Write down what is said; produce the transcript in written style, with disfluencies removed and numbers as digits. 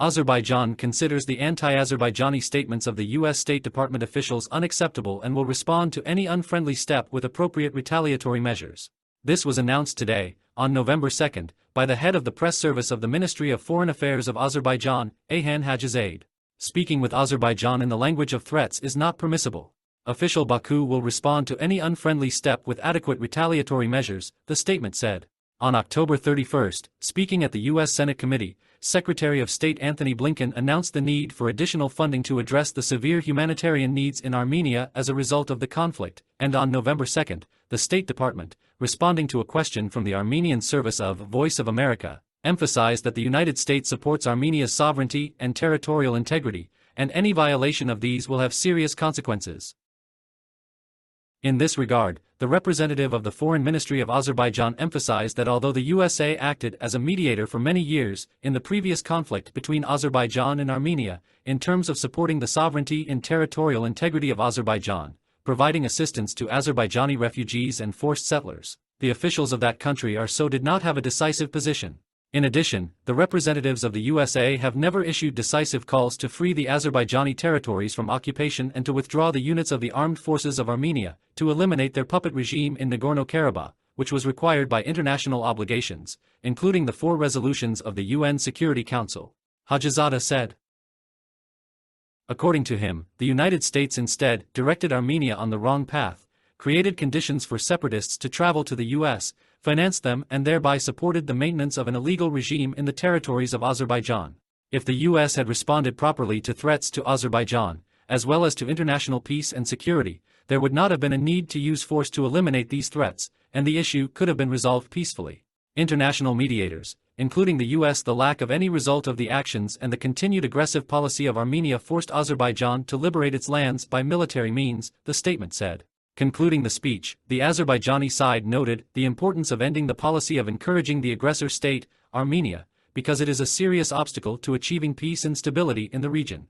Azerbaijan considers the anti-Azerbaijani statements of the U.S. State Department officials unacceptable and will respond to any unfriendly step with appropriate retaliatory measures. This was announced today, on November 2, by the head of the press service of the Ministry of Foreign Affairs of Azerbaijan, Ayhan Hajizade. Speaking with Azerbaijan in the language of threats is not permissible. Official Baku will respond to any unfriendly step with adequate retaliatory measures, the statement said. On October 31, speaking at the U.S. Senate Committee, Secretary of State Anthony Blinken announced the need for additional funding to address the severe humanitarian needs in Armenia as a result of the conflict, and on November 2, the State Department, responding to a question from the Armenian service of Voice of America, emphasized that the United States supports Armenia's sovereignty and territorial integrity, and any violation of these will have serious consequences. In this regard, the representative of the Foreign Ministry of Azerbaijan emphasized that although the USA acted as a mediator for many years in the previous conflict between Azerbaijan and Armenia, in terms of supporting the sovereignty and territorial integrity of Azerbaijan, providing assistance to Azerbaijani refugees and forced settlers, the officials of that country did not have a decisive position. In addition, the representatives of the USA have never issued decisive calls to free the Azerbaijani territories from occupation and to withdraw the units of the armed forces of Armenia, to eliminate their puppet regime in Nagorno-Karabakh, which was required by international obligations, including the 4 resolutions of the UN Security Council, Hajizade said. According to him, the United States instead directed Armenia on the wrong path, created conditions for separatists to travel to the U.S., financed them and thereby supported the maintenance of an illegal regime in the territories of Azerbaijan. If the U.S. had responded properly to threats to Azerbaijan, as well as to international peace and security, there would not have been a need to use force to eliminate these threats, and the issue could have been resolved peacefully. International mediators, including the U.S. The lack of any result of the actions and the continued aggressive policy of Armenia forced Azerbaijan to liberate its lands by military means, the statement said. Concluding the speech, the Azerbaijani side noted the importance of ending the policy of encouraging the aggressor state, Armenia, because it is a serious obstacle to achieving peace and stability in the region.